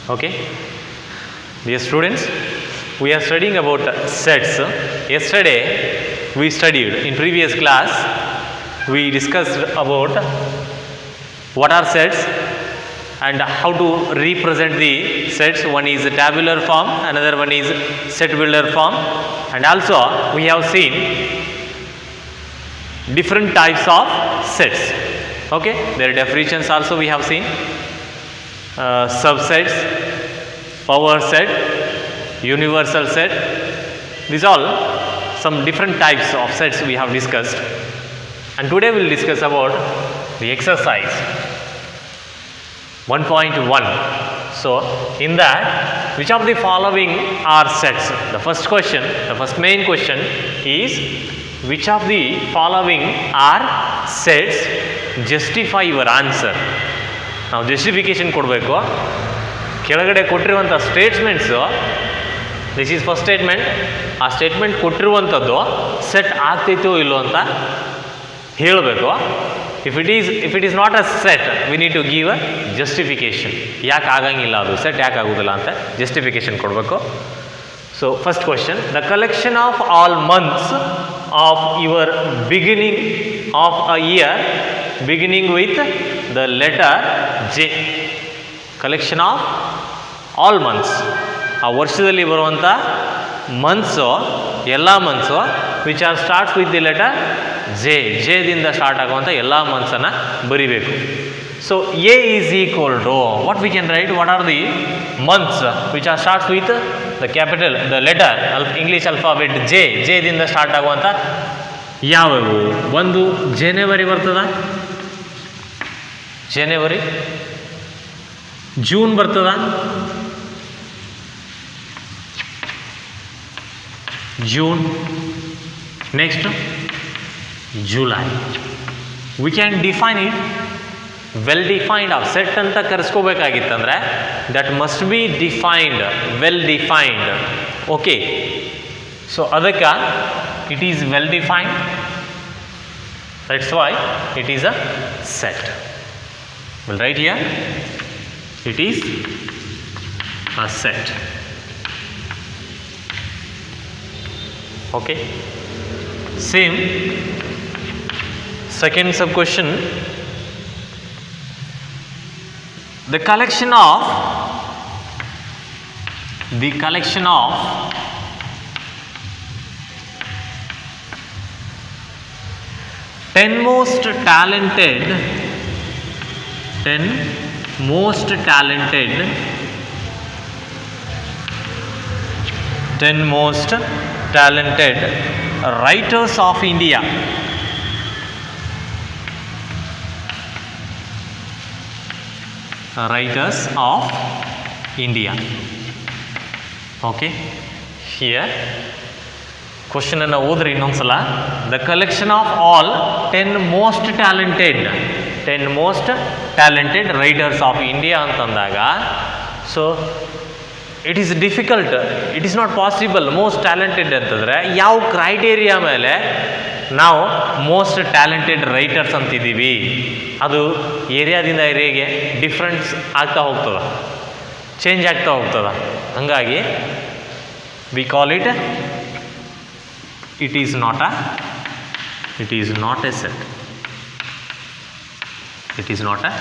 Okay, dear students, we are studying about sets. Yesterday we studied, in previous class we discussed about what are sets and how to represent the sets. One is tabular form, another one is set builder form, and also we have seen different types of sets. Okay, their definitions also we have seen. Subsets, power set, universal set, these all some different types of sets we have discussed, and today we will discuss about the exercise 1.1. So in that, which of the following are sets? The first question, the first main question is, which of the following are sets? Justify your answer. ನಾವು justification ಕೊಡಬೇಕು. ಕೆಳಗಡೆ ಕೊಟ್ಟಿರುವಂಥ statements, this is first statement, ಆ statement ಕೊಟ್ಟಿರುವಂಥದ್ದು set ಆಗ್ತೈತೋ ಇಲ್ಲೋ ಅಂತ ಹೇಳಬೇಕು. If it is not a set, we need to give a justification. ಯಾಕೆ ಆಗಂಗಿಲ್ಲ ಅದು ಸೆಟ್, ಯಾಕೆ ಆಗೋದಿಲ್ಲ ಅಂತ ಜಸ್ಟಿಫಿಕೇಶನ್ ಕೊಡಬೇಕು. So first question, the collection of all months of your beginning of a year beginning with the letter J. Collection of all months. ಆ ವರ್ಷದಲ್ಲಿ ಬರುವಂಥ ಮಂತ್ಸು, ಎಲ್ಲ months which are starts with the letter J, ಜೆದಿಂದ start ಆಗುವಂಥ ಎಲ್ಲ ಮಂತ್ಸನ್ನು ಬರಿಬೇಕು. So A is equal to what we can write, what are the months which are starts with the capital the letter English alphabet J, ಜೆದಿಂದ start ಆಗುವಂಥ ಯಾವುವು? ಒಂದು ಜನವರಿ ಬರ್ತದ, ಜನವರಿ. ಜೂನ್ ಬರ್ತದ, June. Next July. We can define it well defined. Of set ಅಂತ ಕರೆಸ್ಕೋಬೇಕಾಗಿತ್ತಂದ್ರೆ that must be defined, well defined. Okay, so ಅದಕ್ಕೆ it is well defined, that's why it is a set. Well, right here it is a set. Okay, same second sub question, the collection of 10 most talented writers of India. Writers of India. Okay, here question ಅನ್ನು ಓದ್ರಿ ಇನ್ನೊಂದ್ಸಲ. The collection of all 10 most talented writers of India ಅಂತಂದಾಗ, so it is difficult, it is not possible. Most talented ಅಂತಂದರೆ ಯಾವ criteria ಮೇಲೆ ನಾವು most talented writers ಅಂತಿದ್ದೀವಿ? ಅದು ಏರಿಯಾದಿಂದ ಏರಿಯಾಗೆ difference ಆಗ್ತಾ ಹೋಗ್ತದೆ, ಚೇಂಜ್ ಆಗ್ತಾ ಹೋಗ್ತದೆ. ಹಾಗಾಗಿ we call it, it is not a set. It is not a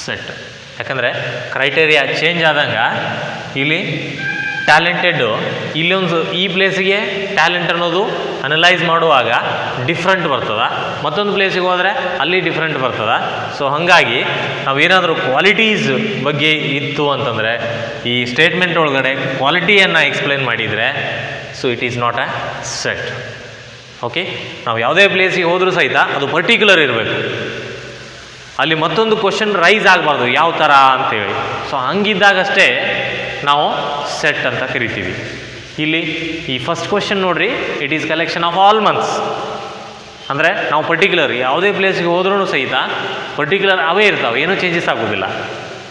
set. ಯಾಕಂದರೆ ಕ್ರೈಟೇರಿಯಾ ಚೇಂಜ್ ಆದಂಗೆ ಇಲ್ಲಿ ಟ್ಯಾಲೆಂಟೆಡ್ಡು, ಇಲ್ಲೊಂದು ಈ ಪ್ಲೇಸಿಗೆ ಟ್ಯಾಲೆಂಟ್ ಅನ್ನೋದು ಅನಲೈಸ್ ಮಾಡುವಾಗ ಡಿಫ್ರೆಂಟ್ ಬರ್ತದೆ, ಮತ್ತೊಂದು ಪ್ಲೇಸಿಗೆ ಹೋದರೆ ಅಲ್ಲಿ ಡಿಫ್ರೆಂಟ್ ಬರ್ತದೆ. ಸೊ ಹಾಗಾಗಿ ನಾವೇನಾದರೂ ಕ್ವಾಲಿಟೀಸ್ ಬಗ್ಗೆ ಇತ್ತು ಅಂತಂದರೆ, ಈ ಸ್ಟೇಟ್ಮೆಂಟ್ ಒಳಗಡೆ ಕ್ವಾಲಿಟಿಯನ್ನು ಎಕ್ಸ್ಪ್ಲೇನ್ ಮಾಡಿದರೆ, so it is not a set. Okay, ನಾವು ಯಾವುದೇ ಪ್ಲೇಸಿಗೆ ಹೋದರೂ ಸಹಿತ ಅದು ಪರ್ಟಿಕ್ಯುಲರ್ ಇರಬೇಕು, ಅಲ್ಲಿ ಮತ್ತೊಂದು ಕ್ವಶನ್ ರೈಸ್ ಆಗಬಾರ್ದು ಯಾವ ಥರ ಅಂತೇಳಿ. ಸೊ ಹಂಗಿದ್ದಾಗಷ್ಟೇ ನಾವು ಸೆಟ್ ಅಂತ ಕರಿತೀವಿ. ಇಲ್ಲಿ ಈ ಫಸ್ಟ್ ಕ್ವಶನ್ ನೋಡ್ರಿ, it is collection of all months ಅಂದರೆ ನಾವು ಪರ್ಟಿಕ್ಯುಲರ್ ಯಾವುದೇ ಪ್ಲೇಸಿಗೆ ಹೋದ್ರೂ ಸಹಿತ ಪರ್ಟಿಕ್ಯುಲರ್ ಅವೇ ಇರ್ತಾವೆ, ಏನೂ ಚೇಂಜಸ್ ಆಗೋದಿಲ್ಲ.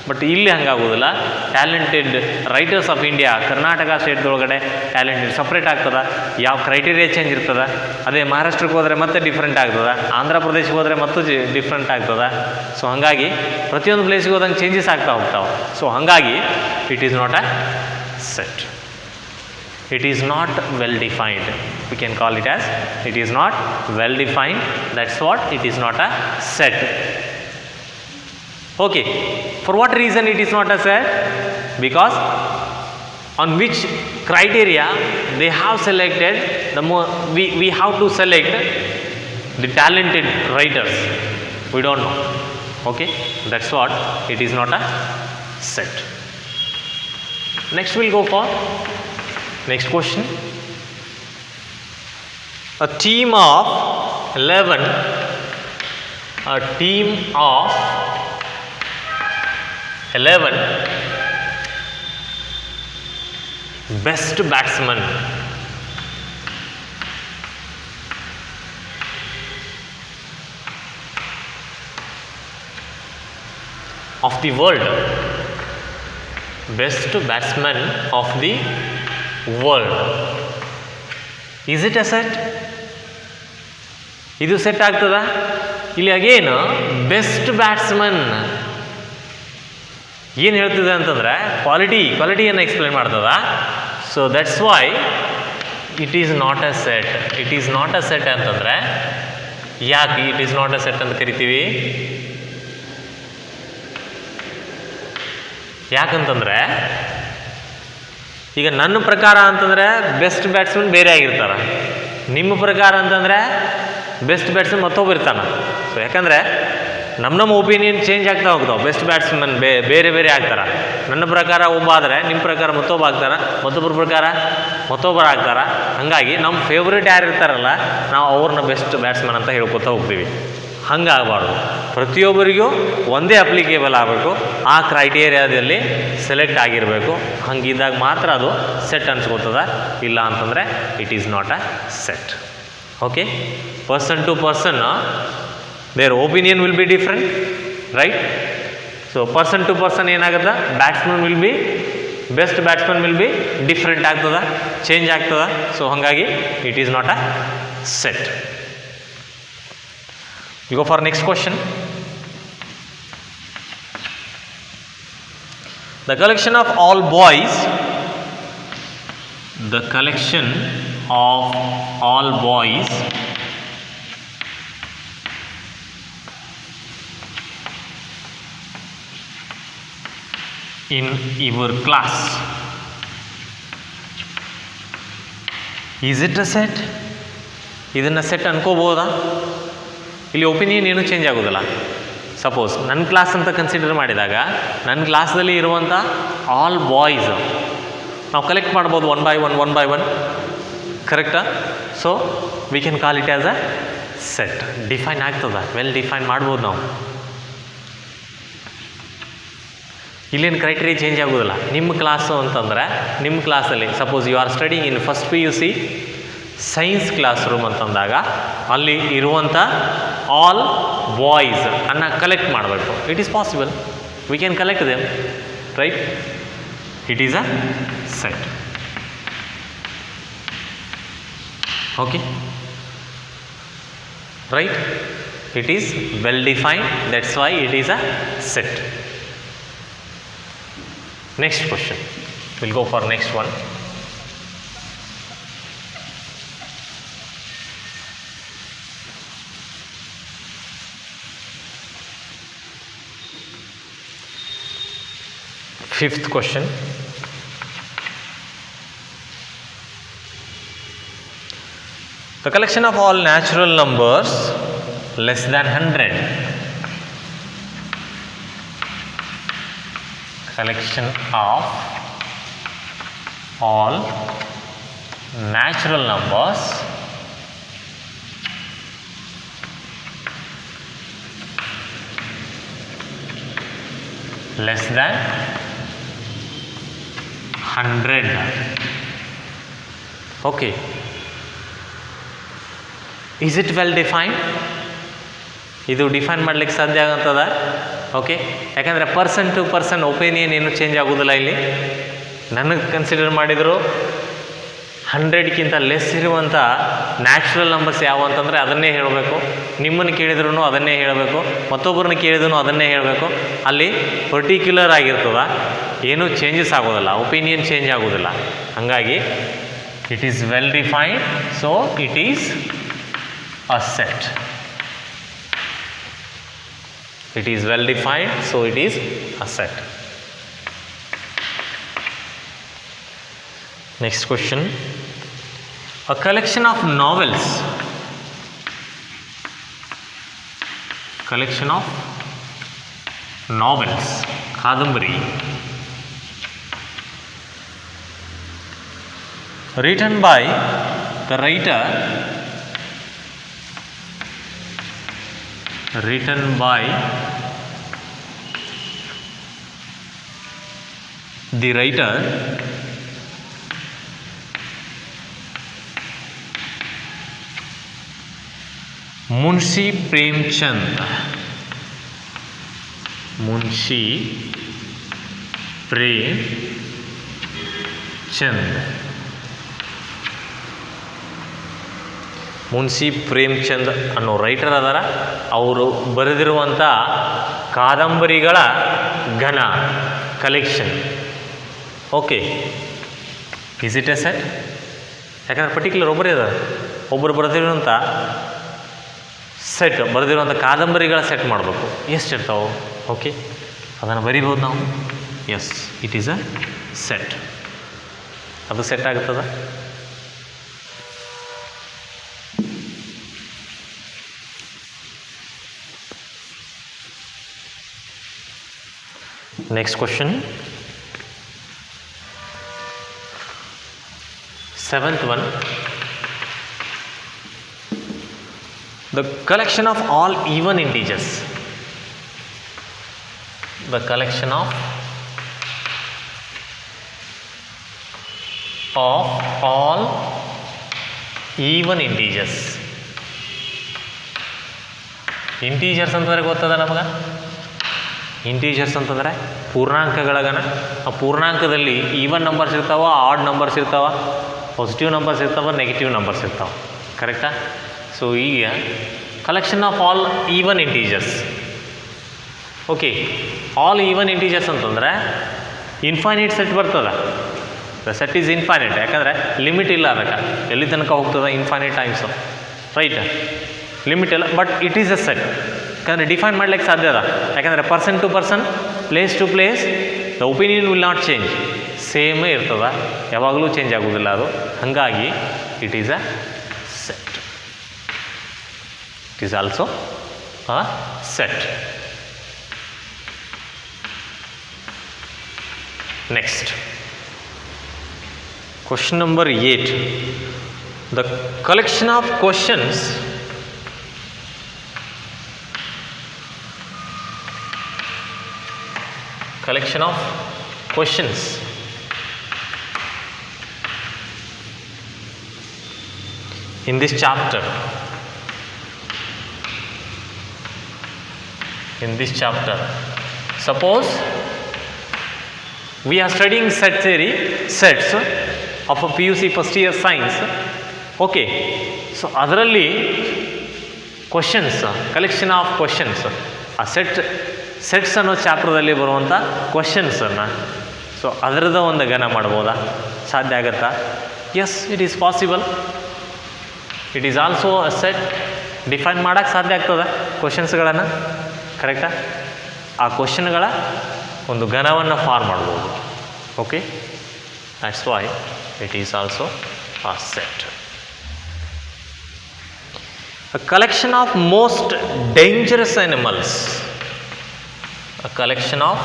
ಬಟ್ ಇಲ್ಲಿ ಹಂಗಾಗೋದಿಲ್ಲ. Talented writers of India Karnataka ಸ್ಟೇಟ್ದೊಳಗಡೆ ಟ್ಯಾಲೆಂಟೆಡ್ ಸಪ್ರೇಟ್ ಆಗ್ತದೆ, ಯಾವ ಕ್ರೈಟೀರಿಯಾ ಚೇಂಜ್ ಇರ್ತದೆ. ಅದೇ ಮಹಾರಾಷ್ಟ್ರಕ್ಕೆ ಹೋದರೆ ಮತ್ತೆ ಡಿಫ್ರೆಂಟ್ ಆಗ್ತದೆ, ಆಂಧ್ರ ಪ್ರದೇಶಕ್ಕೆ ಹೋದರೆ ಮತ್ತು ಡಿಫ್ರೆಂಟ್ ಆಗ್ತದೆ. ಸೊ ಹಾಗಾಗಿ ಪ್ರತಿಯೊಂದು ಪ್ಲೇಸಿಗೆ ಹೋದಂಗೆ ಚೇಂಜಸ್ ಆಗ್ತಾ ಹೋಗ್ತಾವೆ. ಸೊ ಹಾಗಾಗಿ it is not a set. It is not well defined. We can call it as it is not well defined. That's what it is not a set. Okay. For what reason it is not a set? Because on which criteria they have selected the more we have to select the talented writers. We don't know. Okay. That's what it is not a set. Next we'll go for next question. A team of 11 best batsmen of the world. Best batsman of the world. Is it a set? ಇದು set ಆಗ್ತದ? ಇಲ್ಲಿ ಅಗೇನು best batsman ಏನು ಹೇಳ್ತಿದೆ ಅಂತಂದರೆ ಕ್ವಾಲಿಟಿಯನ್ನು explain ಮಾಡ್ತದ. So that's why it is not a set. It is not a set ಅಂತಂದರೆ ಯಾಕೆ it is not a set ಅಂತ ಕರಿತೀವಿ? ಯಾಕಂತಂದರೆ ಈಗ ನನ್ನ ಪ್ರಕಾರ ಅಂತಂದರೆ ಬೆಸ್ಟ್ ಬ್ಯಾಟ್ಸ್ಮನ್ ಬೇರೆ ಆಗಿರ್ತಾರೆ, ನಿಮ್ಮ ಪ್ರಕಾರ ಅಂತಂದರೆ ಬೆಸ್ಟ್ ಬ್ಯಾಟ್ಸ್ಮನ್ ಮತ್ತೊಬ್ಬ ಇರ್ತಾನೆ. ಸೊ ಯಾಕಂದರೆ ನಮ್ಮ ಒಪಿನಿಯನ್ ಚೇಂಜ್ ಆಗ್ತಾ ಹೋಗ್ತಾವೆ. ಬೆಸ್ಟ್ ಬ್ಯಾಟ್ಸ್ಮನ್ ಬೇರೆ ಬೇರೆ ಆಗ್ತಾರೆ. ನನ್ನ ಪ್ರಕಾರ ಒಬ್ಬ ಆದರೆ ನಿಮ್ಮ ಪ್ರಕಾರ ಮತ್ತೊಬ್ಬ ಆಗ್ತಾರೆ, ಮತ್ತೊಬ್ಬರ ಪ್ರಕಾರ ಮತ್ತೊಬ್ಬರು ಆಗ್ತಾರೆ. ಹಾಗಾಗಿ ನಮ್ಮ ಫೇವ್ರೇಟ್ ಯಾರು ಇರ್ತಾರಲ್ಲ ನಾವು ಅವ್ರನ್ನ ಬೆಸ್ಟ್ ಬ್ಯಾಟ್ಸ್ಮನ್ ಅಂತ ಹೇಳ್ಕೊತಾ ಹೋಗ್ತೀವಿ. ಹಂಗಾಗಬಾರ್ದು. ಪ್ರತಿಯೊಬ್ಬರಿಗೂ ಒಂದೇ ಅಪ್ಲಿಕೇಬಲ್ ಆಗಬೇಕು, ಆ ಕ್ರೈಟೇರಿಯಾದಲ್ಲಿ ಸೆಲೆಕ್ಟ್ ಆಗಿರಬೇಕು. ಹಂಗಿದ್ದಾಗ ಮಾತ್ರ ಅದು ಸೆಟ್ ಅನ್ಸ್ಕೊತದ. ಇಲ್ಲ ಅಂತಂದರೆ it is not a set. Okay. Person to person their opinion will be different, right? So person to person ಏನಾಗುತ್ತೆ, batsman will be best batsman will be different ಆಗ್ತದ, ಚೇಂಜ್ ಆಗ್ತದ. ಸೊ ಹಾಗಾಗಿ it is not a set. We go for next question. The collection of all boys in your class, is it a set? ಇದನ್ನು set ಅನ್ಕೋಬೋದಾ? ಇಲ್ಲಿ opinion ಏನೂ change ಆಗೋದಿಲ್ಲ. Suppose ನನ್ನ class ಅಂತ consider ಮಾಡಿದಾಗ ನನ್ನ ಕ್ಲಾಸ್ದಲ್ಲಿ ಇರುವಂಥ ಆಲ್ ಬಾಯ್ಸ್ ನಾವು ಕಲೆಕ್ಟ್ ಮಾಡ್ಬೋದು ಒನ್ ಬೈ ಒನ್, ಕರೆಕ್ಟಾ? So we can call it as a set. Define ಆಗ್ತದ, ವೆಲ್ ಡಿಫೈನ್ ಮಾಡ್ಬೋದು ನಾವು. ಇಲ್ಲೇನು ಕ್ರೈಟೀರಿಯಾ ಚೇಂಜ್ ಆಗೋದಿಲ್ಲ. ನಿಮ್ಮ ಕ್ಲಾಸು ಅಂತಂದರೆ ನಿಮ್ಮ ಕ್ಲಾಸಲ್ಲಿ suppose you are studying in first PUC science class room ಅಂತಂದಾಗ ಅಲ್ಲಿ ಇರುವಂಥ ಆಲ್ ಬಾಯ್ಸ್ ಅನ್ನು ಕಲೆಕ್ಟ್ ಮಾಡಬೇಕು. It is possible, we can collect them, right? It is a set. Okay, right? It is well defined, that's why it is a set. Next question, will go for next one. Fifth question. The collection of all natural numbers less than 100. Collection of all natural numbers less than 100. Okay. Is it well defined? ಇದು define ಮಾಡ್ಲಿಕ್ಕೆ ಸಾಧ್ಯ ಆಗತ್ತದ? Okay, ಯಾಕಂದರೆ person to person opinion ಏನು change ಆಗೋದಿಲ್ಲ ಇಲ್ಲಿ. ನನಗೆ consider ಮಾಡಿದರು 100ಕ್ಕಿಂತ ಲೆಸ್ ಇರುವಂಥ ನ್ಯಾಚುರಲ್ ನಂಬರ್ಸ್ ಯಾವ ಅಂತಂದರೆ ಅದನ್ನೇ ಹೇಳಬೇಕು. ನಿಮ್ಮನ್ನು ಕೇಳಿದ್ರು ಅದನ್ನೇ ಹೇಳಬೇಕು, ಮತ್ತೊಬ್ಬರನ್ನ ಕೇಳಿದ್ರು ಅದನ್ನೇ ಹೇಳಬೇಕು. ಅಲ್ಲಿ ಪರ್ಟಿಕ್ಯುಲರ್ ಆಗಿರ್ತದ, ಏನೂ ಚೇಂಜಸ್ ಆಗೋದಿಲ್ಲ, ಒಪಿನಿಯನ್ ಚೇಂಜ್ ಆಗೋದಿಲ್ಲ. ಹಾಗಾಗಿ it is well defined, so it is a set. It is well defined, so it is a set. Next question. A collection of novels. Collection of novels. Kadambari. Written by the writer. Written by the writer Munshi Premchand. Munshi Premchand. Munshi Premchand ಅನ್ನೋ writer ಅದಾರ. ಅವರು ಬರೆದಿರುವಂಥ ಕಾದಂಬರಿಗಳ ಘನ collection. Okay, is it a set? ಯಾಕಂದ್ರೆ particular ಒಬ್ಬರು ಬರೆದಿರುವಂಥ set, ಬರೆದಿರುವಂಥ ಕಾದಂಬರಿಗಳ set ಮಾಡಬೇಕು. ಎಷ್ಟು ಇರ್ತಾವೆ? Okay, ಅದನ್ನು ಬರಿಬೋದು ನಾವು. Yes, it is a set. ಅದು ಸೆಟ್ ಆಗ್ತದ. Next question. 7th one. The collection of all even integers. The collection of all even integers. Integers ಅಂತಂದರೆ ಗೊತ್ತದ ನಮಗೆ. ಇಂಟೀಜರ್ಸ್ ಅಂತಂದರೆ ಪೂರ್ಣಾಂಕಗಳಗನ. ಆ ಪೂರ್ಣಾಂಕದಲ್ಲಿ ಈವನ್ ನಂಬರ್ಸ್ ಇರ್ತಾವ, ಆಡ್ ನಂಬರ್ಸ್ ಇರ್ತಾವ, ಪಾಸಿಟಿವ್ ನಂಬರ್ಸ್ ಇರ್ತಾವ, ನೆಗೆಟಿವ್ ನಂಬರ್ಸ್ ಇರ್ತಾವೆ. ಕರೆಕ್ಟಾ? ಸೊ ಈಗ collection of all even integers. Okay, all even integers ಅಂತಂದರೆ ಇನ್ಫೈನೈಟ್ ಸೆಟ್ ಬರ್ತದೆ. ದ ಸೆಟ್ ಈಸ್ ಇನ್ಫೈನೈಟ್, ಯಾಕಂದರೆ ಲಿಮಿಟ್ ಇಲ್ಲ ಅದಕ್ಕೆ. ಎಲ್ಲಿ ತನಕ ಹೋಗ್ತದೆ? Infinite times. ರೈಟ್, ಲಿಮಿಟ್ ಇಲ್ಲ, but it is A set. ಯಾಕಂದರೆ ಡಿಫೈನ್ ಮಾಡ್ಲಿಕ್ಕೆ ಸಾಧ್ಯ ಅದ. ಯಾಕಂದರೆ person to person, place to place, the opinion will not change. ಸೇಮೇ ಇರ್ತದೆ, ಯಾವಾಗಲೂ ಚೇಂಜ್ ಆಗೋದಿಲ್ಲ ಅದು. ಹಾಗಾಗಿ it is a set. It is also a set. Next question number 8. The collection of questions in this chapter. Suppose we are studying set theory, sets of a PUC first year science. Okay, so ಅದರಲ್ಲಿ questions, collection of questions, ಆ sets ಅನ್ನೋ ಚಾಪ್ಟರ್ದಲ್ಲಿ ಬರುವಂಥ ಕ್ವಶನ್ಸನ್ನು, so ಅದರದ ಒಂದು ಘನ ಮಾಡ್ಬೋದಾ? ಸಾಧ್ಯ ಆಗತ್ತಾ? Yes, it is possible. It is also a set. Define ಮಾಡೋಕ್ಕೆ ಸಾಧ್ಯ ಆಗ್ತದೆ ಕ್ವಶನ್ಸ್ಗಳನ್ನು. ಕರೆಕ್ಟಾ? ಆ ಕ್ವಶನ್ಗಳ ಒಂದು ಘನವನ್ನು ಫಾರ್ಮ್ ಮಾಡ್ಬೋದು. Okay, that's why it is also a set. A collection of most dangerous animals. A collection of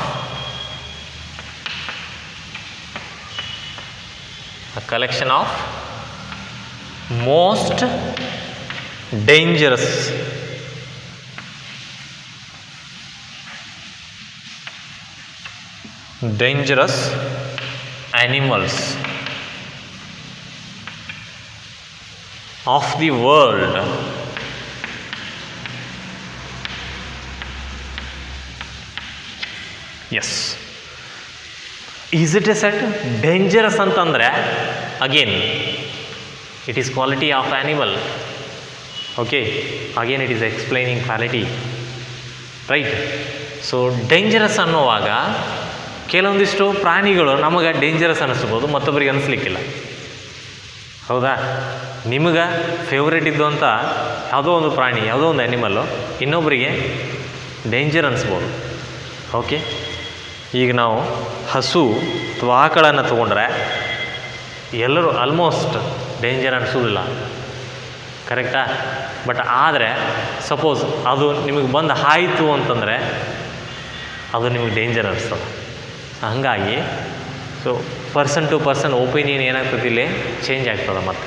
most dangerous animals of the world. Yes. Is it a set? Dangerous ಅಂತಂದರೆ again it is quality of animal. Okay, again it is explaining quality, right? So dangerous ಅನ್ನುವಾಗ ಕೆಲವೊಂದಿಷ್ಟು ಪ್ರಾಣಿಗಳು ನಮಗೆ dangerous ಅನ್ನಿಸ್ಬೋದು, ಮತ್ತೊಬ್ಬರಿಗೆ ಅನಿಸ್ಲಿಕ್ಕಿಲ್ಲ. ಹೌದಾ? ನಿಮಗೆ favourite ಇದ್ದಂಥ ಯಾವುದೋ ಒಂದು ಪ್ರಾಣಿ, ಯಾವುದೋ ಒಂದು ಆ್ಯನಿಮಲ್ಲು ಇನ್ನೊಬ್ಬರಿಗೆ ಡೇಂಜರ್ ಅನ್ನಿಸ್ಬೋದು. ಓಕೆ, ಈಗ ನಾವು ಹಸು ಅಥವಾ ಆಕಳನ್ನು ತೊಗೊಂಡ್ರೆ ಎಲ್ಲರೂ ಆಲ್ಮೋಸ್ಟ್ ಡೇಂಜರ್ ಅನಿಸೋದಿಲ್ಲ, ಕರೆಕ್ಟಾ? ಬಟ್ ಆದರೆ ಸಪೋಸ್ ಅದು ನಿಮಗೆ ಬಂದು ಹಾಯಿತು ಅಂತಂದರೆ ಅದು ನಿಮಗೆ ಡೇಂಜರ್ ಅನ್ನಿಸ್ತದೆ. ಹಾಗಾಗಿ so person to person opinion ಏನಾಗ್ತದೆ, ಇಲ್ಲಿ ಚೇಂಜ್ ಆಗ್ತದೆ. ಮತ್ತು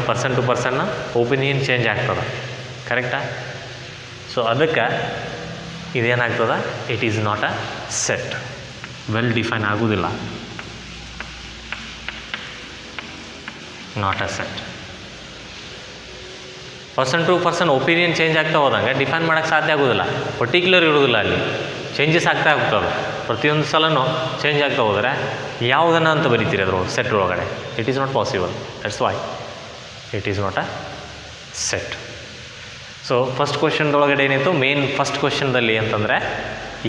ಪರ್ಸನ್ ಟು ಪರ್ಸನ್ನ ಒಪಿನಿಯನ್ ಚೇಂಜ್ ಆಗ್ತದೆ, ಕರೆಕ್ಟಾ? ಸೊ ಅದಕ್ಕೆ ಇದೇನಾಗ್ತದೆ, it is not a set, well define ಆಗೋದಿಲ್ಲ, not a set. Person to person opinion change ಆಗ್ತಾ ಹೋದಂಗೆ ಡಿಫೈನ್ ಮಾಡೋಕ್ಕೆ ಸಾಧ್ಯ ಆಗೋದಿಲ್ಲ, ಪರ್ಟಿಕ್ಯುಲರ್ ಇರೋದಿಲ್ಲ, ಅಲ್ಲಿ ಚೇಂಜಸ್ ಆಗ್ತಾ ಹೋಗ್ತವೆ. ಪ್ರತಿಯೊಂದು ಸಲನೂ ಚೇಂಜ್ ಆಗ್ತಾ ಹೋದರೆ ಯಾವುದನ್ನು ಅಂತ ಬರೀತೀರಿ ಅದ್ರ ಸೆಟ್ ಒಳಗಡೆ? It is not possible. That's why it is not a set. So first ಕ್ವಶನ್ದೊಳಗಡೆ ಏನಿತ್ತು, ಮೇನ್ ಫಸ್ಟ್ ಕ್ವಶನ್ದಲ್ಲಿ ಅಂತಂದರೆ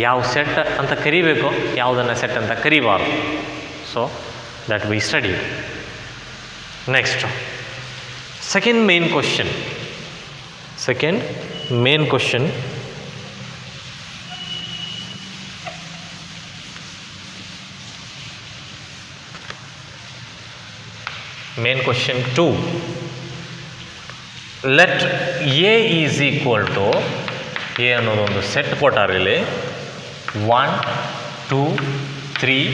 ಯಾವ ಸೆಟ್ ಅಂತ ಕರಿಬೇಕು, ಯಾವುದನ್ನು ಸೆಟ್ ಅಂತ ಕರಿಬಾರ್ದು. So that we study. Next second main question. Second main question, main question 2. Let A is equal to, A ಅನ್ನೋದೊಂದು ಸೆಟ್ ಕೊಟ್ಟಾರೆ ಇಲ್ಲಿ. 1 2 3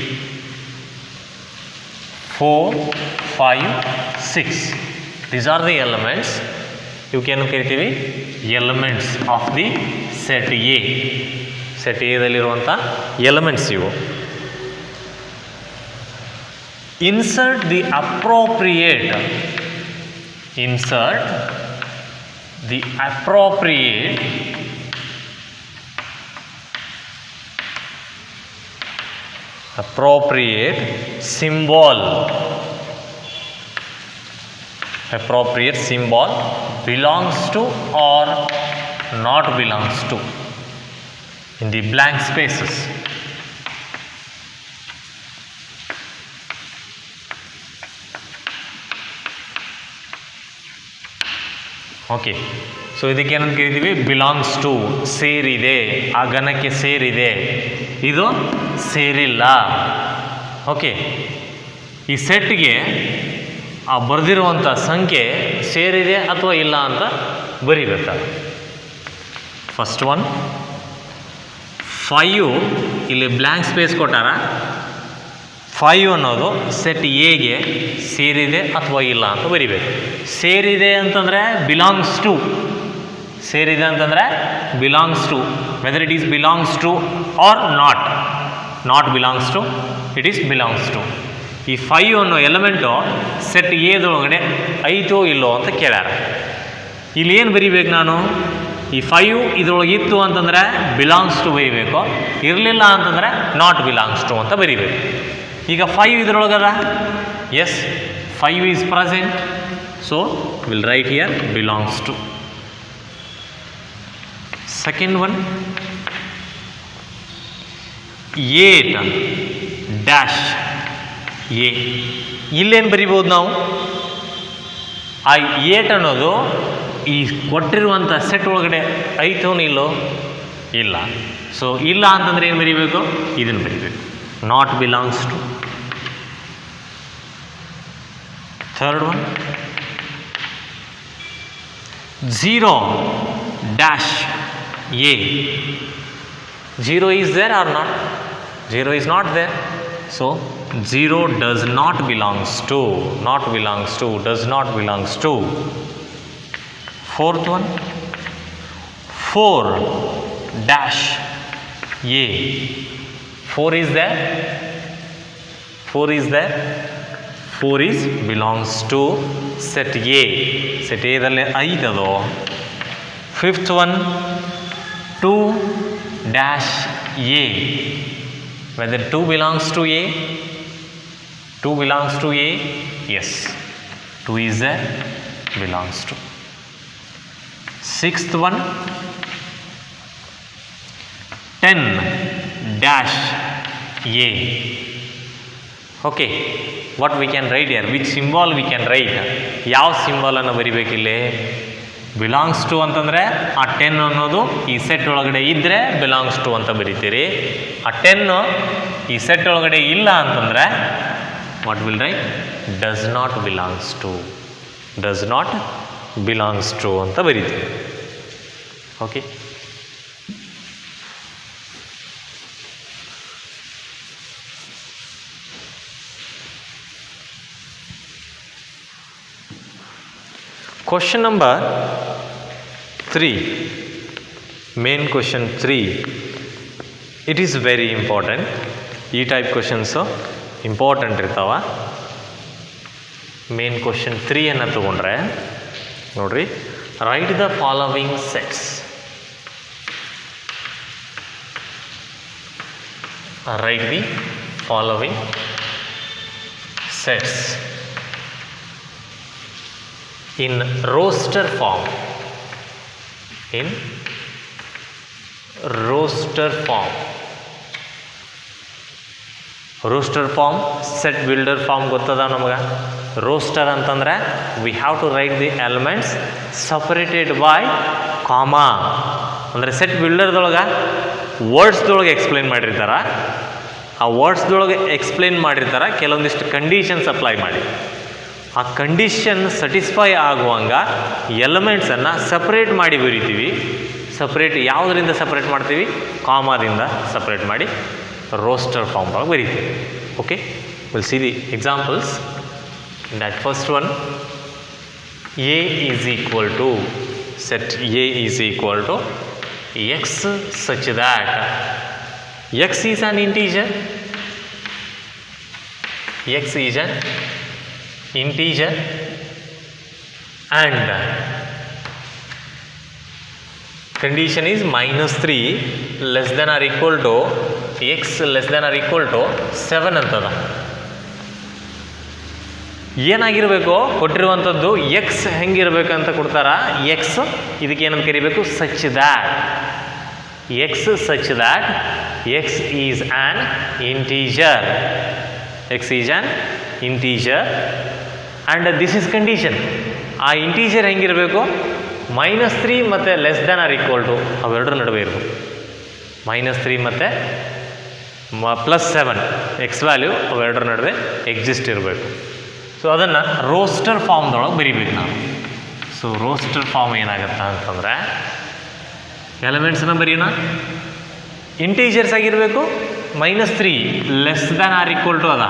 4 5 6. These are the elements. ಇವಕ್ಕೇನು ಕರಿತೀವಿ? Elements of the set A. Set ಎದಲ್ಲಿರುವಂಥ elements ಇವು. Insert the appropriate symbol belongs to or not belongs to in the blank spaces. Okay, so ಇದಕ್ಕೆ ಏನಂತ ಕರಿತೀವಿ? ಬಿಲಾಂಗ್ಸ್ ಟು, ಸೇರಿದೆ, ಆ ಗಣಕ್ಕೆ ಸೇರಿದೆ, ಇದು ಸೇರಿಲ್ಲ. ಓಕೆ, ಈ ಸೆಟ್ಗೆ ಆ ಬರೆದಿರುವಂಥ ಸಂಖ್ಯೆ ಸೇರಿದೆ ಅಥವಾ ಇಲ್ಲ ಅಂತ ಬರಿಬೇಕು. ಫಸ್ಟ್ ಒನ್ 5, ಇಲ್ಲಿ ಬ್ಲ್ಯಾಂಕ್ ಸ್ಪೇಸ್ ಕೊಟ್ಟಾರ. 5 ಅನ್ನೋದು ಸೆಟ್ ಎಗೆ ಸೇರಿದೆ ಅಥವಾ ಇಲ್ಲ ಅಂತ ಬರಿಬೇಕು. ಸೇರಿದೆ ಅಂತಂದರೆ ಬಿಲಾಂಗ್ಸ್ ಟು, ಸೇರಿದೆ ಅಂತಂದರೆ belongs to, whether it is belongs to or not belongs to, it is belongs to. ಈ 5 ಅನ್ನೋ ಎಲಿಮೆಂಟು ಸೆಟ್ ಎದೊಳಗಡೆ ಐತೋ ಇಲ್ಲೋ ಅಂತ ಕೇಳ್ಯಾರ. ಇಲ್ಲಿ ಏನು ಬರಿಬೇಕು ನಾನು? ಈ 5 ಇದ್ರೊಳಗೆ ಇತ್ತು ಅಂತಂದರೆ ಬಿಲಾಂಗ್ಸ್ ಟು ಬರಿಬೇಕು, ಇರಲಿಲ್ಲ ಅಂತಂದರೆ ನಾಟ್ ಬಿಲಾಂಗ್ಸ್ ಟು ಅಂತ ಬರಿಬೇಕು. ಈಗ 5 ಇದ್ರೊಳಗದ, yes 5 is present, so will write here belongs to. Second one 8 dash A. ಇಲ್ಲೇನು ಬರಿಬೋದು ನಾವು? ಆ 8 ಅನ್ನೋದು ಈ ಕೊಟ್ಟಿರುವಂಥ ಸೆಟ್ ಒಳಗಡೆ ಐತೋ ಇಲ್ಲೋ? ಇಲ್ಲ. ಸೊ ಇಲ್ಲ ಅಂತಂದರೆ ಏನು ಬರಿಬೇಕು? ಇದನ್ನು ಬರಿಬೇಕು, not belongs to. Third one 0 dash A. 0 is there or not? 0 is not there, so 0 does not belongs to, not belongs to, does not belongs to. Fourth one 4 dash a. 4 is there, 4 is there, 4 is belongs to set A. Set A dalli 5 ado. Fifth one 2 dash A. Whether 2 belongs to A? 2 belongs to A? Yes. 2 is there, belongs to. Sixth one, 10 dash A. Okay, what we can write here? Which symbol we can write? ಯಾವ symbol ಅನ್ನು ಬರಿಬೇಕಿಲ್ಲಿ? Belongs to ಅಂತಂದರೆ ಆ 10 ಅನ್ನೋದು ಈ set ಒಳಗಡೆ ಇದ್ದರೆ belongs to ಅಂತ ಬರಿತೀರಿ. ಆ 10 ಈ ಸೆಟ್ ಒಳಗಡೆ ಇಲ್ಲ ಅಂತಂದರೆ what will write? Does not belongs to. Does not belongs to ಅಂತ ಬರಿತೀವಿ. Okay, question number 3, main question 3, it is very important. ಈ ಟೈಪ್ ಕ್ವಶನ್ಸು ಇಂಪಾರ್ಟೆಂಟ್ ಇರ್ತಾವ. ಮೇನ್ ಕ್ವಶನ್ 3 ಅನ್ನು ತಗೊಂಡ್ರೆ ನೋಡ್ರಿ, right the following sets. Right the following sets in roster form. In roster form. roster form, set builder form ಗೊತ್ತದ ನಮಗೆ. roster ಅಂತಂದ್ರೆ we have to write the elements separated by comma. ಅಂದರೆ set ಬಿಲ್ಡರ್ದೊಳಗೆ ವರ್ಡ್ಸ್ದೊಳಗೆ explain ಮಾಡಿರ್ತಾರ. ಆ ವರ್ಡ್ಸ್ದೊಳಗೆ explain ಮಾಡಿರ್ತಾರ, ಕೆಲವೊಂದಿಷ್ಟು conditions apply ಮಾಡಿ ಆ ಕಂಡೀಷನ್ ಸ್ಯಾಟಿಸ್ಫೈ ಆಗುವಂಗ ಎಲಿಮೆಂಟ್ಸನ್ನು ಸಪ್ರೇಟ್ ಮಾಡಿ ಬರಿತೀವಿ. ಸಪ್ರೇಟ್ ಯಾವುದರಿಂದ ಸಪ್ರೇಟ್ ಮಾಡ್ತೀವಿ? ಕಾಮಾದಿಂದ ಸಪ್ರೇಟ್ ಮಾಡಿ ರೋಸ್ಟರ್ ಫಾರ್ಮ್ ಒಳಗೆ ಬರಿತೀವಿ. Okay, will see the examples. That first one, A is equal to, set A is equal to x such that x is an integer. X is an integer and condition is -3 less than or equal to x less than or equal to 7 ಅಂತದ. ಏನಾಗಿರಬೇಕು ಕೊಟ್ಟಿರುವಂಥದ್ದು? X ಹೆಂಗಿರ್ಬೇಕಂತ ಕೊಡ್ತಾರ. X ಇದಕ್ಕೆ ಏನಂತ ಕರಿಬೇಕು? Such that. X such that x is an integer. X is an integer and this is condition. ಆ integer ಹೆಂಗಿರಬೇಕು? -3 ಮತ್ತು less than or equal to ಅವೆರಡರ ನಡುವೆ ಇರಬೇಕು. -3 ಮತ್ತು +7 ಎಕ್ಸ್ ವ್ಯಾಲ್ಯೂ ಅವೆರಡರ ನಡುವೆ ಎಕ್ಸಿಸ್ಟ್ ಇರಬೇಕು. ಸೊ ಅದನ್ನು ರೋಸ್ಟರ್ ಫಾರ್ಮ್ದೊಳಗೆ ಬರಿಬೇಕು ನಾವು. ಸೊ ರೋಸ್ಟರ್ ಫಾರ್ಮ್ ಏನಾಗುತ್ತೆ ಅಂತಂದರೆ ಎಲಿಮೆಂಟ್ಸನ್ನ ಬರೀನ ಇಂಟೀಜರ್ಸ್ ಆಗಿರಬೇಕು. -3 less than or equal to ಅದ.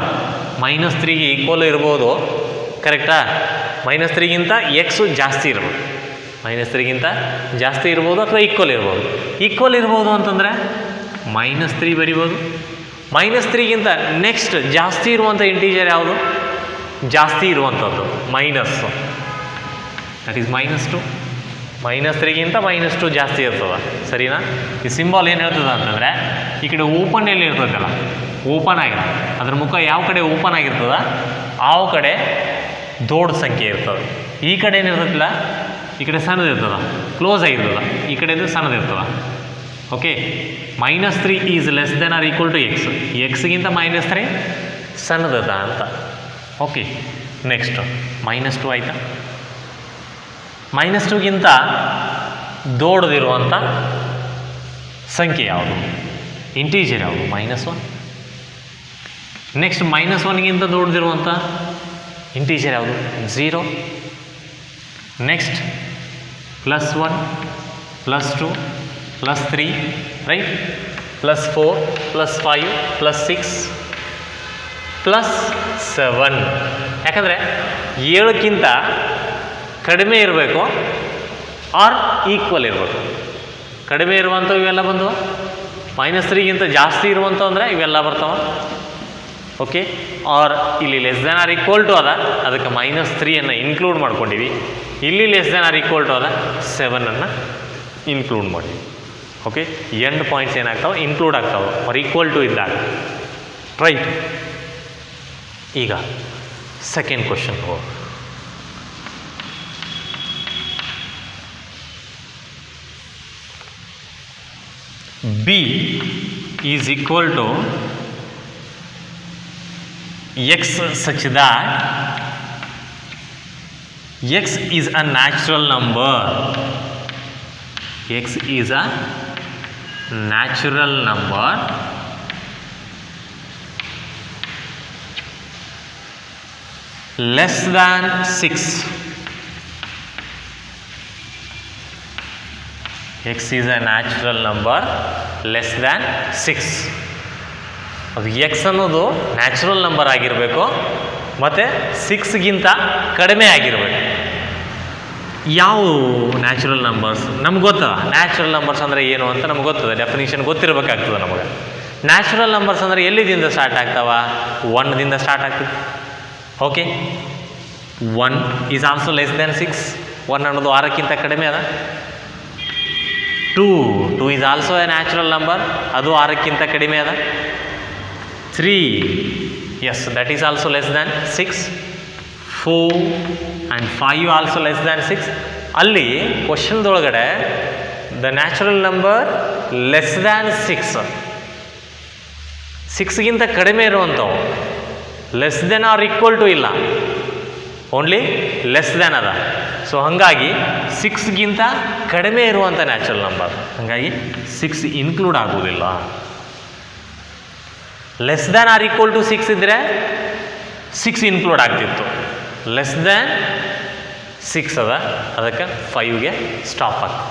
-3ಗೆ ಈಕ್ವಲ್ ಇರ್ಬೋದು, ಕರೆಕ್ಟಾ? -3ಗಿಂತ ಎಕ್ಸು ಜಾಸ್ತಿ ಇರ್ಬೋದು. -3ಗಿಂತ ಜಾಸ್ತಿ ಇರ್ಬೋದು ಅಥವಾ ಈಕ್ವಲ್ ಇರ್ಬೋದು. ಈಕ್ವಲ್ ಇರ್ಬೋದು ಅಂತಂದರೆ -3 ಬರಿಬೋದು. -3ಗಿಂತ ನೆಕ್ಸ್ಟ್ ಜಾಸ್ತಿ ಇರುವಂಥ ಇಂಟೀಜರ್ ಯಾವುದು? ಜಾಸ್ತಿ ಇರುವಂಥದ್ದು ಮೈನಸ್ಸು, ದಟ್ ಈಸ್ -2. -3ಗಿಂತ -2 ಜಾಸ್ತಿ ಇರ್ತದೆ, ಸರಿನಾ? ಈ ಸಿಂಬಾಲ್ ಏನು ಹೇಳ್ತದೆ ಅಂತಂದರೆ, ಈ ಕಡೆ ಓಪನ್ ಎಲ್ಲಿ ಇರ್ತದಲ್ಲ, ಓಪನ್ ಆಗಿರ್ತದೆ, ಅದ್ರ ಮುಖ ಯಾವ ಕಡೆ ಓಪನ್ ಆಗಿರ್ತದ ಆ ಕಡೆ ದೊಡ್ಡ ಸಂಖ್ಯೆ ಇರ್ತದೆ. ಈ ಕಡೆ ಏನಿರ್ತದಿಲ್ಲ, ಈ ಕಡೆ ಸಣ್ಣದಿರ್ತದ, ಕ್ಲೋಸ್ ಆಗಿರ್ತದ, ಈ ಕಡೆದು ಸಣ್ಣದಿರ್ತದ. Okay, -3 is less than or equal to x. ಎಕ್ಸ್ಗಿಂತ -3 ಸಣ್ಣದದ ಅಂತ. ಓಕೆ, ನೆಕ್ಸ್ಟು -2 ಆಯಿತಾ? -2ಗಿಂತ ದೊಡ್ಡದಿರುವಂಥ ಸಂಖ್ಯೆ ಯಾವುದು? ಇಂಟೀಜರ್ ಯಾವುದು? -1. ನೆಕ್ಸ್ಟ್ -1ಗಿಂತ ದೊಡ್ಡದಿರುವಂಥ ಇಂಟೀಜರ್ ಯಾವುದು? 0. Next +1, +2, +3, right, +4, +5, +6, +7. ಯಾಕಂದರೆ 7ಕ್ಕಿಂತ ಕಡಿಮೆ ಇರಬೇಕು ಆರ್ ಈಕ್ವಲ್ ಇರಬೇಕು. ಕಡಿಮೆ ಇರುವಂಥವು ಇವೆಲ್ಲ ಬಂದವು. -3ಗಿಂತ ಜಾಸ್ತಿ ಇರುವಂಥವು ಅಂದರೆ ಇವೆಲ್ಲ ಬರ್ತಾವ. ಓಕೆ, ಆರ್ ಇಲ್ಲಿ less than or equal to ಅದ, ಅದಕ್ಕೆ -3 ಇನ್ಕ್ಲೂಡ್ ಮಾಡ್ಕೊಂಡಿವಿ. ಇಲ್ಲಿ less than or equal to ಅದ, 7 ಇನ್ಕ್ಲೂಡ್ ಮಾಡಿವಿ. ಓಕೆ, ಎಂಡ್ ಪಾಯಿಂಟ್ಸ್ ಏನಾಗ್ತಾವೆ ಇನ್ಕ್ಲೂಡ್ ಆಗ್ತಾವೆ ಆರ್ ಈಕ್ವಲ್ ಟು ಇದ್ದಾಗ, ರೈಟ್. ಈಗ ಸೆಕೆಂಡ್ ಕ್ವಶನ್ ಹೋಗಿ. B is equal to x such that x is a natural number. X is a natural number less than 6. X is a natural number less than 6. ಅದು X ಅನ್ನೋದು natural number ಆಗಿರಬೇಕು ಮತ್ತು 6ಗಿಂತ ಕಡಿಮೆ ಆಗಿರಬೇಕು. ಯಾವ natural numbers ನಮ್ಗೆ ಗೊತ್ತದ? Natural numbers ಅಂದರೆ ಏನು ಅಂತ ನಮ್ಗೆ ಗೊತ್ತದ, ಡೆಫಿನಿಷನ್ ಗೊತ್ತಿರಬೇಕಾಗ್ತದೆ ನಮಗೆ. ನ್ಯಾಚುರಲ್ ನಂಬರ್ಸ್ ಅಂದರೆ ಎಲ್ಲಿದಿಂದ ಸ್ಟಾರ್ಟ್ ಆಗ್ತಾವ? 1ದಿಂದ ಸ್ಟಾರ್ಟ್ ಆಗ್ತದೆ. Okay, 1 is also less than 6. 1 ಅನ್ನೋದು 6ಕ್ಕಿಂತ ಕಡಿಮೆ ಅದ. 2 is also a natural number, ಅದು 6ಕ್ಕಿಂತ ಕಡಿಮೆ ಅದ. 3 yes that is also less than 6. 4 and 5 also less than 6. ಅಲ್ಲಿ ಕ್ವಶನ್ದೊಳಗಡೆ the natural number less than 6, 6ಗಿಂತ ಕಡಿಮೆ ಇರುವಂಥವು, less than or equal to ಇಲ್ಲ, ಓನ್ಲಿ ಲೆಸ್ ದ್ಯಾನ್ ಅದ. ಸೊ ಹಾಗಾಗಿ 6ಗಿಂತ ಕಡಿಮೆ ಇರುವಂಥ ನ್ಯಾಚುರಲ್ ನಂಬರ್, ಹಾಗಾಗಿ 6 ಇನ್ಕ್ಲೂಡ್ ಆಗೋದಿಲ್ಲ. Less than or equal to 6 ಇದ್ದರೆ 6 ಇನ್ಕ್ಲೂಡ್ ಆಗ್ತಿತ್ತು. ಲೆಸ್ ದ್ಯಾನ್ 6 ಅದ, ಅದಕ್ಕೆ 5ಗೆ ಸ್ಟಾಪ್ ಆಗ್ತದೆ.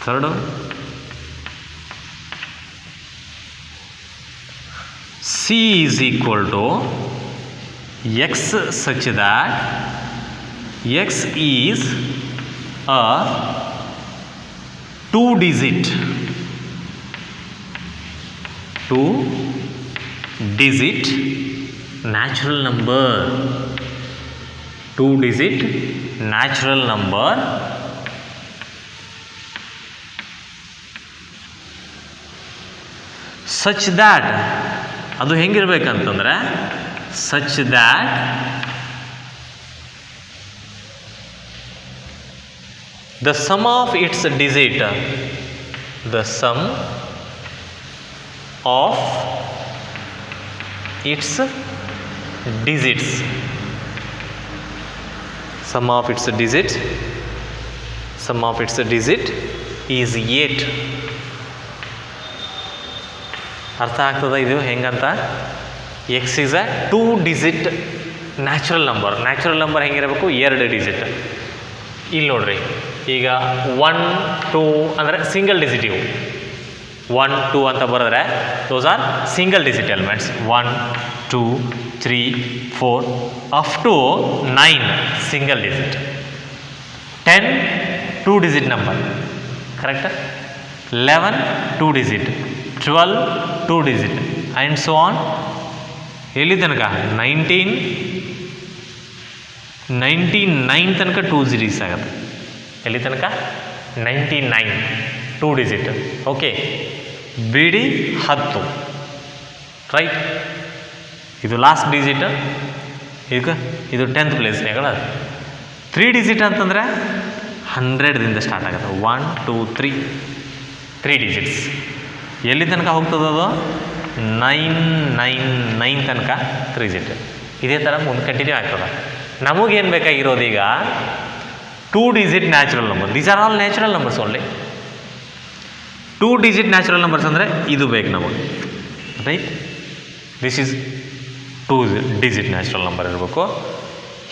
Third, C is equal to x such that x is a 2-digit natural number. 2-digit natural number such that, ಅದು ಹೆಂಗಿರ್ಬೇಕಂತಂದ್ರೆ such that the sum of its digit, the sum of its digits, sum of its digit is 8. ಅರ್ಥ ಆಗ್ತದ ಇದು ಹೆಂಗಂತ? X is a 2-digit natural number. Natural number ಹೆಂಗಿರಬೇಕು? 2 digit. ಇಲ್ಲಿ ನೋಡ್ರಿ, ಈಗ 1 2 ಅಂದರೆ ಸಿಂಗಲ್ ಡಿಜಿಟ್. ಇವು 1 2 ಅಂತ ಬರೆದ್ರೆ those are single digit elements. 1 2 3 4 up to 9 single digit. 10 2-digit number, correct? 11 2-digit, 12 2-digit and so on. ಎಲ್ಲಿ ತನಕ? 99 ತನಕ 2 digits ಆಗುತ್ತೆ. ಎಲ್ಲಿ ತನಕ? 99 2-digit. ಓಕೆ, ಬಿಡಿ 10, ರೈಟ್? ಇದು ಲಾಸ್ಟ್ ಡಿಜಿಟ್. ಈಗ ಇದು 10th ಪ್ಲೇಸ್ನಾಗ. 3-digit ಅಂತಂದರೆ 100ದಿಂದ ಸ್ಟಾರ್ಟ್ ಆಗುತ್ತೆ. 1 2 3 digits. ಎಲ್ಲಿ ತನಕ ಹೋಗ್ತದದು? 999 ತನಕ 3 digit. ಇದೇ ಥರ ಮುಂದೆ ಕಂಟಿನ್ಯೂ ಆಗ್ತದೆ. ನಮಗೇನು ಬೇಕಾಗಿರೋದು ಈಗ? 2-digit natural number. These are all natural numbers only. 2-digit natural numbers ಅಂದರೆ ಇದು ಬೇಕು ನಮಗೆ, right? This is 2-digit natural number ಇರಬೇಕು.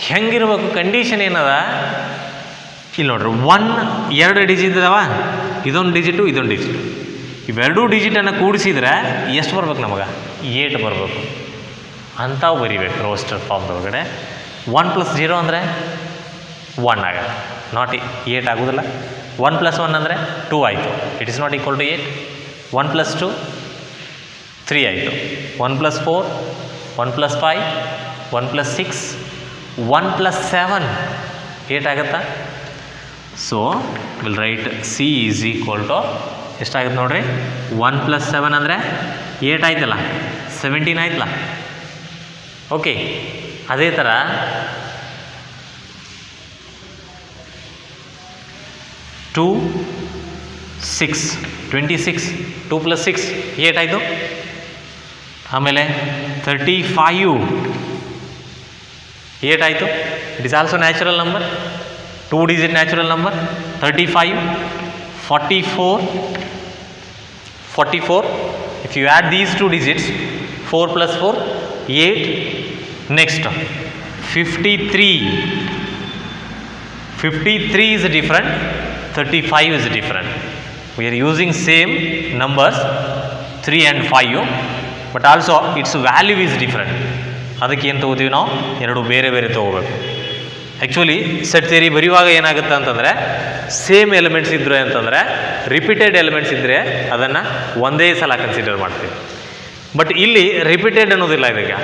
ಹೆಂಗಿರ್ಬೇಕು? ಕಂಡೀಷನ್ ಏನದ? ಇಲ್ಲಿ ನೋಡ್ರಿ, 1 2 ಡಿಜಿಟ್ ಇದಾವ, ಇದೊಂದು ಡಿಜಿಟು ಇದೊಂದು ಡಿಜಿಟು. ಇವೆರಡೂ ಡಿಜಿಟನ್ನು ಕೂಡಿಸಿದ್ರೆ ಎಷ್ಟು ಬರ್ಬೇಕು ನಮಗೆ? 8 ಬರಬೇಕು. ಅಂಥವು ಬರಿಬೇಕು ರೋಸ್ಟರ್ ಫಾರ್ಮ್ದೊಳಗಡೆ. 1 + 0 ಅಂದರೆ 1 ಆಗಲ್ಲ, ನಾಟ್ 8 ಆಗೋದಿಲ್ಲ. 1 + 1 ಅಂದರೆ 2 ಆಯಿತು, it is not equal to 8. 1 + 2 3 ಆಯಿತು. 1 + 4 1 + 5 1 + 6 1 + 7 8 ಆಗುತ್ತಾ? So will write C is equal to ಎಷ್ಟಾಗುತ್ತೆ ನೋಡಿರಿ 1 + 7 ಅಂದರೆ 8 ಆಯ್ತಲ್ಲ, 17 ಆಯ್ತಲ್ಲ. ಓಕೆ, ಅದೇ ಥರ 2 6 26 2 + 6 8 ಆಯಿತು. ಆಮೇಲೆ 35 8 ಆಯಿತು. It is also natural number, 2 digit natural number. 35 44 if you add these 2 digits 4 + 4 8. Next 53 is different, 35 is different. We are using same numbers 3 and 5, but also its value is different. ಅದಕ್ಕೆ ಏನು ತೊಗೋತೀವಿ ನಾವು, ಎರಡು ಬೇರೆ ಬೇರೆ ತೊಗೋಬೇಕು. ಆ್ಯಕ್ಚುಲಿ ಸೆಟ್ ಥಿಯರಿ ಬರೆಯುವಾಗ ಏನಾಗುತ್ತೆ ಅಂತಂದರೆ, ಸೇಮ್ ಎಲಿಮೆಂಟ್ಸ್ ಇದ್ದರೆ ಅಂತಂದರೆ, ರಿಪೀಟೆಡ್ ಎಲಿಮೆಂಟ್ಸ್ ಇದ್ದರೆ ಅದನ್ನು ಒಂದೇ ಸಲ ಕನ್ಸಿಡರ್ ಮಾಡ್ತೀವಿ. ಬಟ್ ಇಲ್ಲಿ ರಿಪೀಟೆಡ್ ಅನ್ನೋದಿಲ್ಲ ಇದಕ್ಕೆ,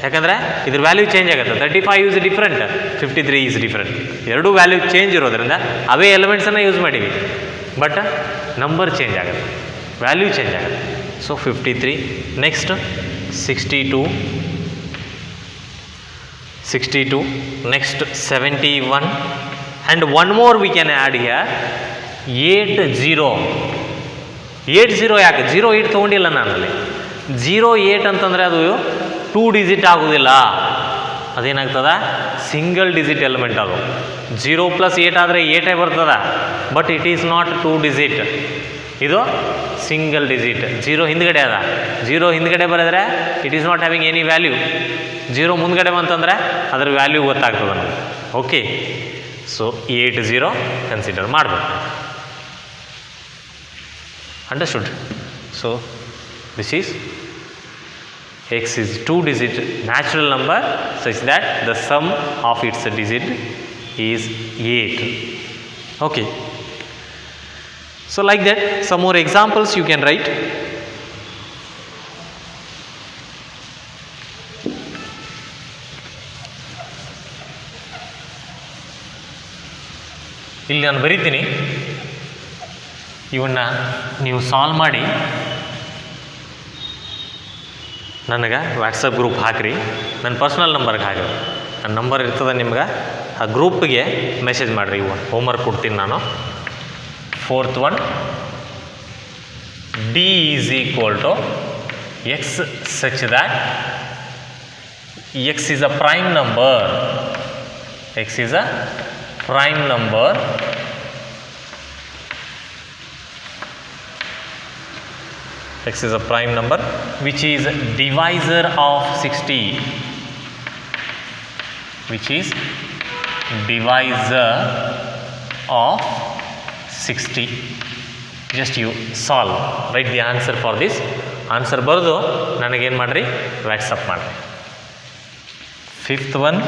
ಯಾಕಂದರೆ ಇದ್ರ ವ್ಯಾಲ್ಯೂ ಚೇಂಜ್ ಆಗುತ್ತೆ. 35 ಇಸ್ ಡಿಫ್ರೆಂಟ್, 53 ಈಸ್ ಡಿಫ್ರೆಂಟ್. ಎರಡೂ ವ್ಯಾಲ್ಯೂ ಚೇಂಜ್ ಇರೋದ್ರಿಂದ ಅವೇ ಎಲಿಮೆಂಟ್ಸನ್ನು ಯೂಸ್ ಮಾಡೀವಿ, ಬಟ್ ನಂಬರ್ ಚೇಂಜ್ ಆಗುತ್ತೆ, ವ್ಯಾಲ್ಯೂ ಚೇಂಜ್ ಆಗುತ್ತೆ. So 53. Next 62. Next 71. And one more we can add here, 80 ಯಾಕೆ 08 ತೊಗೊಂಡಿಲ್ಲ ನಾನಲ್ಲಿ. 08 ಅಂತಂದರೆ ಅದು 2 ಡಿಜಿಟ್ ಆಗೋದಿಲ್ಲ, ಅದೇನಾಗ್ತದ ಸಿಂಗಲ್ ಡಿಜಿಟ್ ಎಲಿಮೆಂಟ್. ಅದು 0 + 8 ಆದರೆ 8 ಬರ್ತದ, but it is not 2 digit, ಇದು ಸಿಂಗಲ್ ಡಿಜಿಟ್. 0 ಹಿಂದ್ಗಡೆ ಅದ, 0 ಹಿಂದ್ಗಡೆ ಬರೆದ್ರೆ it is not having any value. 0 ಮುಂದ್ಗಡೆ ಬಂತಂದರೆ ಅದರ ವ್ಯಾಲ್ಯೂ ಗೊತ್ತಾಗ್ತದೆ ನಮಗೆ. ಓಕೆ, ಸೊ 80 ಕನ್ಸಿಡರ್ ಮಾಡಬೇಕು. Understood? So this is x is 2 digit natural number such that the sum of its digit is 8. Okay, so like that some more examples you can write. ಇಲ್ಲಿ ನಾನು ಬರೀತೀನಿ, ಇವನ್ನ ನೀವು solve ಮಾಡಿ ನನಗೆ WhatsApp group ಹಾಕಿರಿ. ನನ್ನ ಪರ್ಸ್ನಲ್ ನಂಬರ್ಗೆ ಹಾಕಿ, ನನ್ನ ನಂಬರ್ ಇರ್ತದೆ ನಿಮ್ಗೆ, ಆ ಗ್ರೂಪ್ಗೆ ಮೆಸೇಜ್ ಮಾಡಿರಿ. ಇವು ಹೋಮ್ವರ್ಕ್ ಕೊಡ್ತೀನಿ ನಾನು. 4th one, D is equal to x such that x is a prime number. X is a prime number x is a prime number which is divisor of 60, which is divisor of 60. Just you solve, write the answer for this. Answer ಬರೆದು ನನಗೇನು ಮಾಡಿರಿ, WhatsApp ಮಾಡಿರಿ. 5th one,